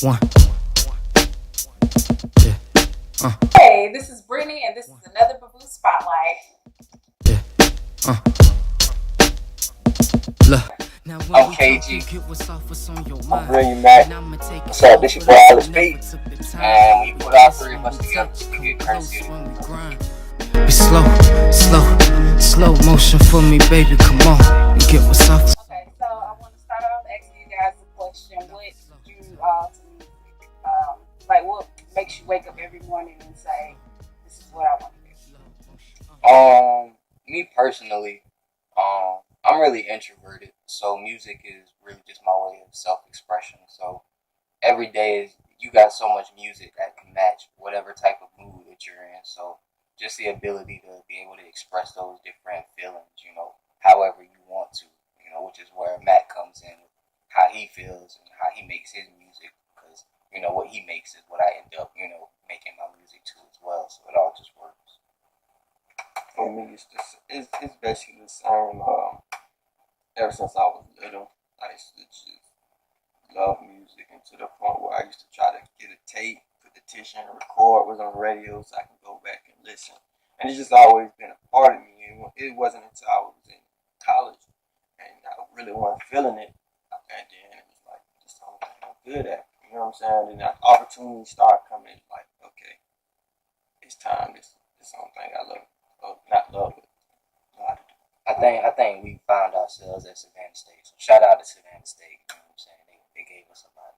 One. Yeah. Hey, this is Brittany, and this is another B'Vue Spotlight. Yeah. Uh. Look. Now when we Okay, talk, you G. get what's off what's on your I'm mind. BrilliantMack. And I'ma take it What's up? slow This your for boy those Alice who B. never took the time. And when you put all It's three of when us we together, touch, you come get close courtesy of when we the grind. Be slow motion for me, baby. Come on, and get what's off. Okay, so I want to start off asking you guys a question. What drew you all to music? Like, what makes you wake up every morning and say, "This is what I want to do"? Me personally, I'm really introverted, so music is really just my way of self-expression. So every day is you got so much music that can match whatever type of mood that you're in. So just the ability to be able to express those different feelings, however you want to, which is where Matt comes in, how he feels and how he makes his music, because what he makes is what I end up, making my music to as well. So it all just works. For me, it's basically the same. Ever since I was little, I used to just love music, and to the point where I used to try to get a tape, petition, record was on the radio so I can go back and listen. And it's just always been a part of me. And it wasn't until I was in college and I really wasn't feeling it, and then it was like this something I'm good at. You know what I'm saying? And the opportunities start coming. Like, okay, it's time. This something I love, not love, but know how to do. I think we found ourselves at Savannah State. So shout out to Savannah State. You know what I'm saying? They gave us a lot.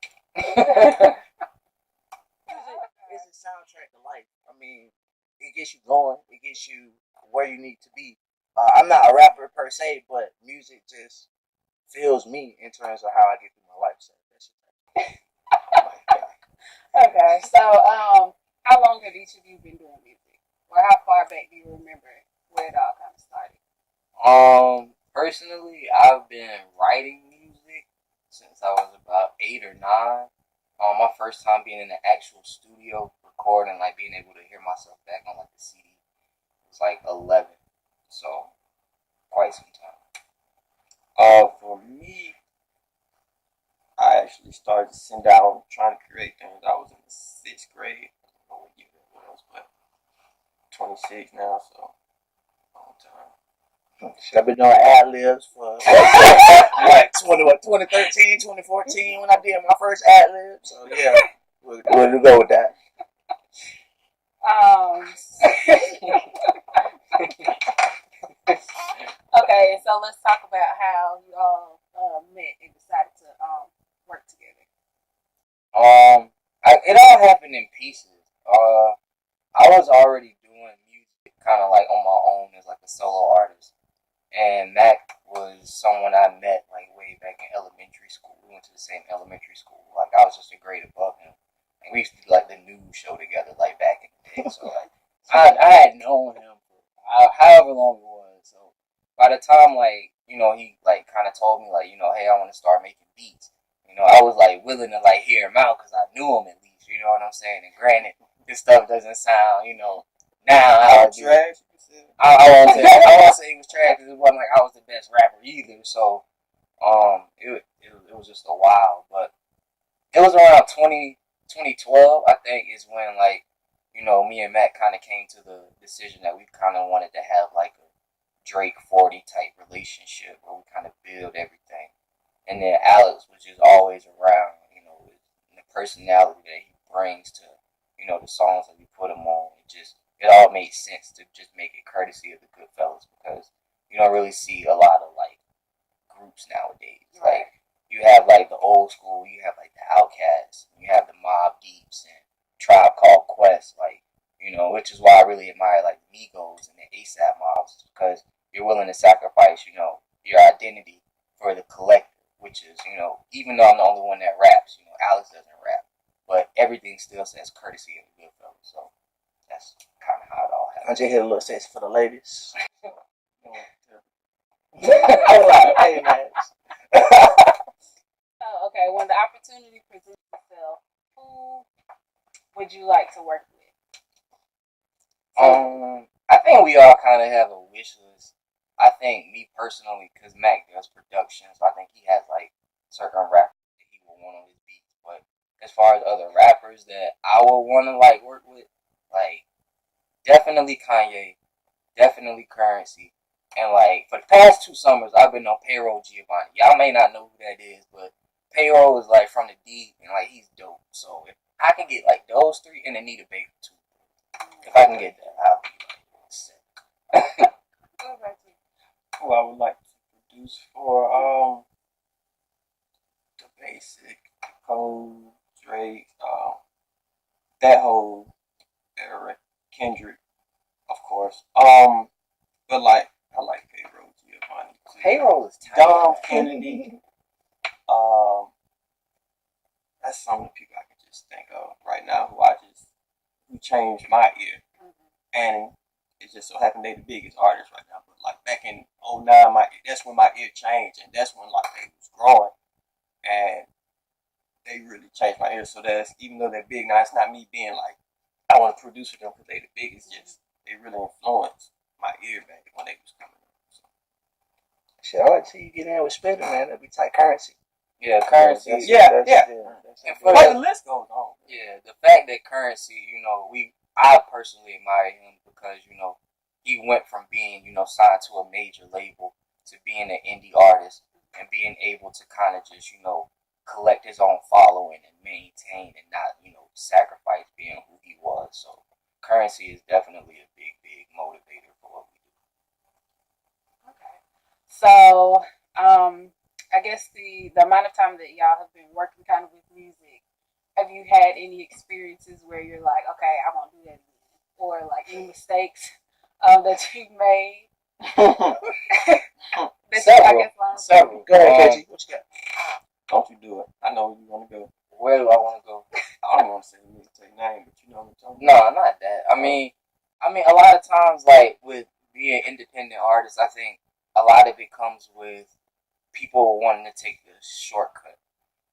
It's a soundtrack to life. I mean, it gets you going. It gets you where you need to be. I'm not a rapper per se, but music just fills me in terms of how I get through my life. So that's Okay, so how long have each of you been doing music, or how far back do you remember where it all kind of started? Personally, I've been writing music since I was about 8 or 9. My first time being in the actual studio recording, like being able to hear myself back on like the CD, was like 11. So quite some time. For me, I actually started to send out trying to create things. I was in the sixth grade. I don't know what year it was, but 26 now, so long time. I've been doing ad libs for like 2013, 2014 when I did my first ad lib. So yeah, we'll go with that. Um, okay, so let's talk about how you all met and decided to work together. It all happened in pieces. I was already doing music kind of like on my own as like a solo artist, and Mac was someone I met like way back in elementary school. We went to the same elementary school. Like I was just a grade above him, and we used to do like the news show together, like back in the day. So like I had known him for however long it was. So by the time like he like kind of told me like hey, I want to start making beats. I was like willing to like hear him out because I knew him at least. You know what I'm saying? And granted, this stuff doesn't sound now how I do. Trash. I won't say he was trash because it wasn't like I was the best rapper either. So it was just a while, but it was around 2012, I think, is when like me and Matt kind of came to the decision that we kind of wanted to have like a Drake 40 type relationship where we kind of build everything. And then Alex was just always around, with the personality that he brings to the songs that we put him on. It all made sense to just make it courtesy of the Goodfellas, because you don't really see a lot of like groups nowadays. Like you have like the old school, you have like the Outcasts, you have the Mob Deeps and Tribe Called Quest, like which is why I really admire like Migos and the ASAP Mobs, because you're willing to sacrifice, your identity for the collective, which is even though I'm the only one that raps, Alex doesn't rap, but everything still says courtesy of the Goodfellas. So that's kind of how it all I happened. just hit a little sex for the ladies. Hey, man. Oh, okay, when the opportunity presents itself, who would you like to work with? I think we all kind of have a wish list. I think me personally, because Mac does production, so I think he has like certain rappers that he will want on his beats. But as far as other rappers that I would want to like work with, like definitely Kanye, definitely Currency, and like for the past 2 summers I've been on Payroll Giovanni. Y'all may not know who that is, but Payroll is like from the D and like he's dope. So if I can get like those three and Anita Baker too, if I can get that, I'll be like sick. Who I would like to produce for the basic Cole, Drake, that whole era, Kendrick, of course. But like I like Payroll Giovanni too. Payroll is tight. Dom Kennedy. That's some of the people I can just think of right now who changed my ear. And it just so happened they the biggest artists right now. But like back in '09, that's when my ear changed, and that's when like they was growing, and they really changed my ear. So that's even though they're big now, it's not me being like I want to produce for them because they the biggest. Just they really influenced my ear back when they was coming up. So. Shit, I like to see you get in with Spitter, man. That'd be tight currency. Yeah, Currency. Yeah. And for But the list goes on. Yeah, the fact that Currency, I personally admire him because, he went from being, signed to a major label to being an indie artist and being able to kind of just, collect his own following and maintain and not, sacrifice being who he was. So Currency is definitely a big, big motivator for what we do. Okay. So, I guess the amount of time that y'all have been working kind of with music, have you had any experiences where you're like, okay, I won't do that again? Or like any mistakes that you've made? Several. Go ahead, KG. What you got? Don't you do it. I know where you want to go. Where do I want to go? I don't want to say your name, but you know what I'm talking No, not that. I mean, a lot of times, like with being independent artists, I think a lot of it comes with people wanting to take the shortcut.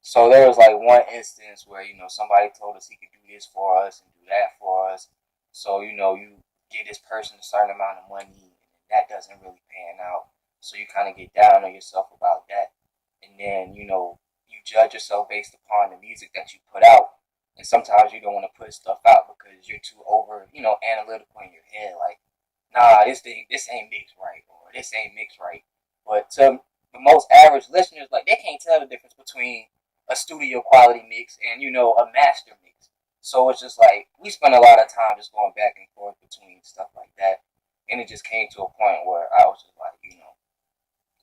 So there was like one instance where somebody told us he could do this for us and do that for us. So you give this person a certain amount of money and that doesn't really pan out. So you kind of get down on yourself about that, and then you judge yourself based upon the music that you put out. And sometimes you don't want to put stuff out because you're too over analytical in your head. Like, nah, this ain't mixed right, or this ain't mixed right. But to the most average listeners, like they can't tell the difference between a studio quality mix and a master mix. So it's just like we spent a lot of time just going back and forth between stuff like that, and it just came to a point where I was just like,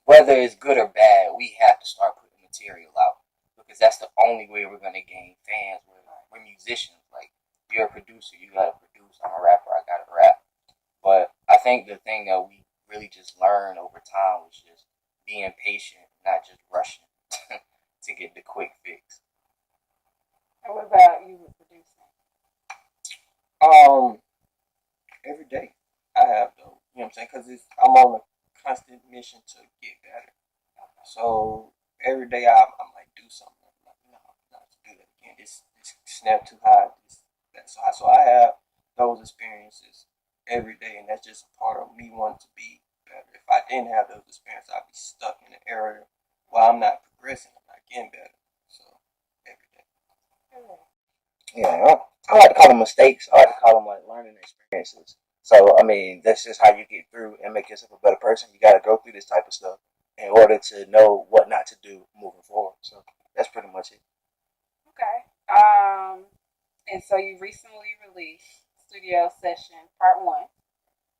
whether it's good or bad, we have to start putting material out because that's the only way we're gonna gain fans. We're musicians. Like you're a producer, you gotta produce. I'm a rapper, I gotta rap. But I think the thing that we really just learned over time was just being patient, not just rushing to get the quick fix. And what about you with producing? Every day I have though. You know what I'm saying? Because I'm on a constant mission to get better. So every day I'm like do something. I'm like, no, not to do that again. This snap too high. That's so high. So I have those experiences every day, and that's just a part of me wanting to be better. If I didn't have those experiences, I'd be stuck in an area where I'm not progressing. I'm not getting better. So every day. Yeah, I like to call them mistakes. I like to call them like learning experiences. So, that's just how you get through and make yourself a better person. You got to go through this type of stuff in order to know what not to do moving forward. So, that's pretty much it. Okay. And so you recently released Studio Session Part 1.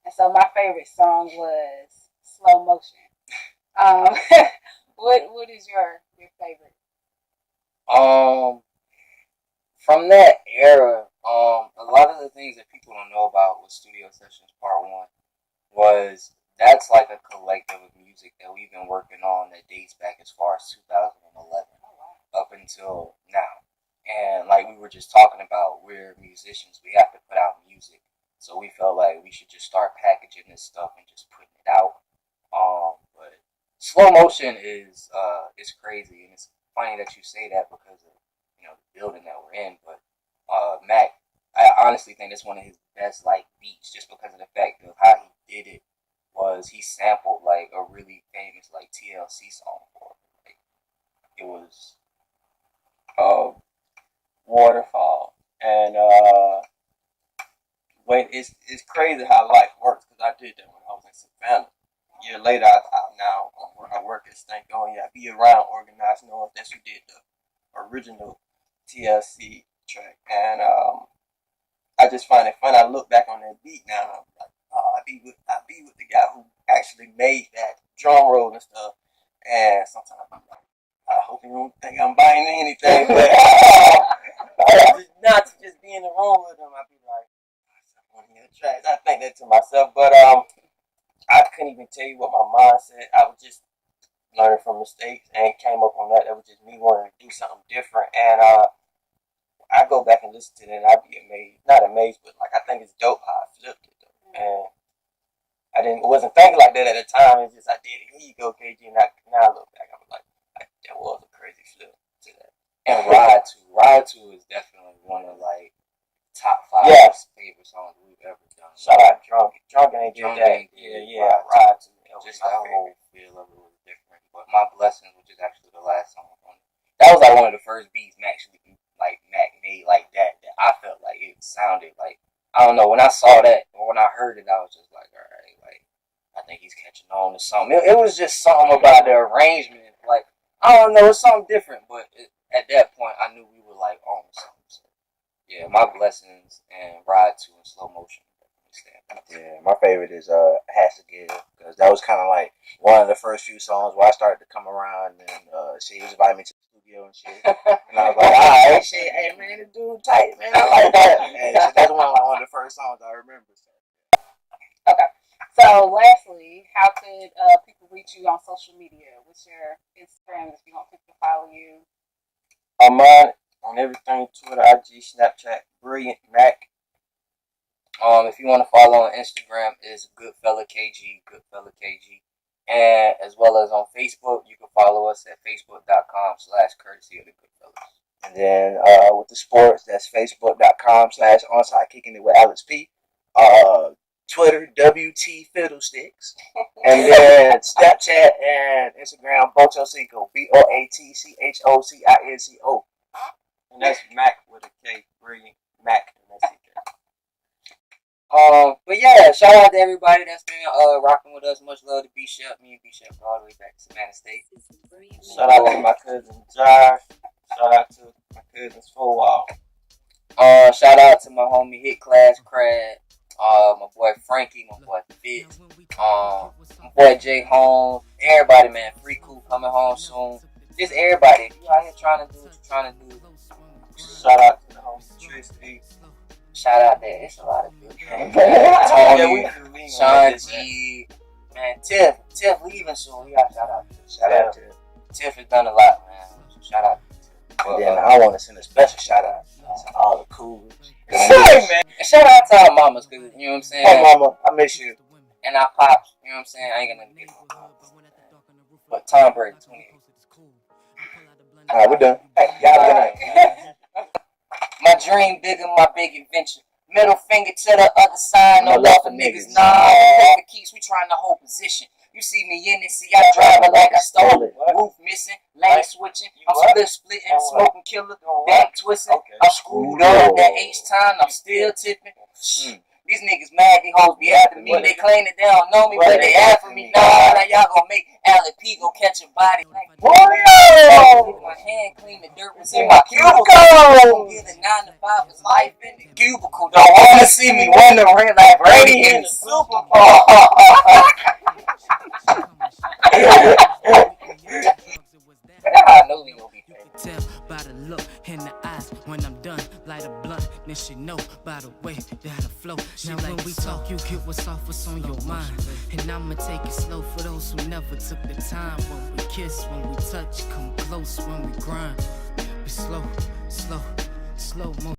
And so my favorite song was Slow Motion. What is your favorite? From that era, a lot of the things that people don't know about with Studio Sessions Part 1 was that's like a collective of music that we've been working on that dates back as far as 2011 up until now. And like we were just talking about, we're musicians, we have to put out music. So we felt like we should just start packaging this stuff and just putting it out. But Slow Motion is crazy, and it's funny that you say that because of the building that we're in. But Mac, I honestly think it's one of his best like beats, just because of the fact of how he did it. Was he sampled like a really famous like TLC song for it. Like, it was waterfall. And when it's crazy how life works, because I did that when I was in Savannah. A year later, I work at Stank On. Yeah, I be around organized knowing that you did the original TLC track. And I just find it fun. I look back on that beat now, and I'm like, oh, I be with the guy who actually made that drum roll and stuff. And sometimes I'm like, I hope you don't think I'm buying anything, but not to just be in the room with him. I be like, one of your tracks. I think that to myself, but I couldn't even tell you what my mind said. I was just learning from mistakes and came up on that. That was just me wanting to do something different. And I go back and listen to it, and I'd be amazed. Not amazed, but like I think it's dope how I flipped it though. And I wasn't thinking like that at the time. It's just I did it. Here you go, KG. And now I look back, I'm like, that was a crazy flip to that. And Ride to is definitely one of like top 5 favorite songs we've ever done. Shout out Drunk ain't did that. Yeah. Ride to. Just that whole feel of it was different. But My Blessings, which is actually the last song on it, that was like one of the first beats Mac made like that I felt like it sounded like, I don't know, when I saw that or when I heard it, I was just like, all right, like I think he's catching on to something. It was just something about the arrangement, like I don't know, it's something different. But at that point, I knew we were like on something. So, yeah, My Blessings and Ride to in Slow Motion. Yeah, my favorite is Has to Give, because that was kind of like one of the first few songs where I started to come around, and she was inviting me to the studio and shit, and I was like, alright, shit, hey man, the dude tight, man, I like that. And so that's one of the first songs I remember. So. Okay. So lastly, how could people reach you on social media? What's your Instagram if you want people to follow you? I'm on everything: Twitter, IG, Snapchat, BrilliantMack. If you want to follow on Instagram, is Goodfella KG, and as well as on Facebook, you can follow us at facebook.com/courtesy of the Goodfellas. And then with the sports, that's facebook.com/onside kicking it with Alex P. Twitter, WT Fiddlesticks. And then Snapchat and Instagram, Bochocico, BOATCHOCINCO. And that's Mac with a K, Brilliant Mac, and that's it. But yeah, shout out to everybody that's been rocking with us. Much love to B.Shep. Me and B.Shep all the way back to Savannah State. Shout out to my cousin Josh. Shout out to my cousins Full Wall. Shout out to my homie Hit Class Crab. My boy Frankie, my boy Fitz, my boy Jay Holmes. Everybody, man. Free Cool coming home soon. Just everybody. You out here trying to do what you're trying to do. Shout out to the homie Tristy. Shout out there. It's a lot of good things. Tony, Sean G, man, Tiff leaving soon. We got shout out to Tiff has done a lot, man. So shout out to Tiff. And then I want to send a special shout out to all the coolers. Hey, man. And shout out to our mamas, cause you know what I'm saying. Hey mama, I miss you. And our pops, you know what I'm saying. I ain't gonna get no pops. But Tom Brady, 28. Alright, we're done. Hey, y'all have a good night. My dream bigger, my big adventure. Middle finger to the other side, no love for niggas, nah. Paper keeps, we trying to hold position. You see me in it, see I drive it like I stole it. Roof missing, lane switching, I'm splitting, smoking killer, back twisting. I'm screwed up, that H-time, I'm still tipping. These niggas mad, these hoes be after me. They claim that they don't know me, but they after me. Nah, now y'all gonna make Alec P go catch a body. Like, my hand clean, the dirt was in my cubicle. Get a 9 to 5 is life in the cubicle. Don't wanna see me win the ring like Brady in the Super Bowl. I know we gonna be Tell by the look in the eyes when I'm done, light a blunt, then she know by the way that I flow. Now when we talk, you get what's off what's on your mind, and I'ma take it slow for those who never took the time. When we kiss, when we touch, come close, when we grind, be slow, slow, slow mo.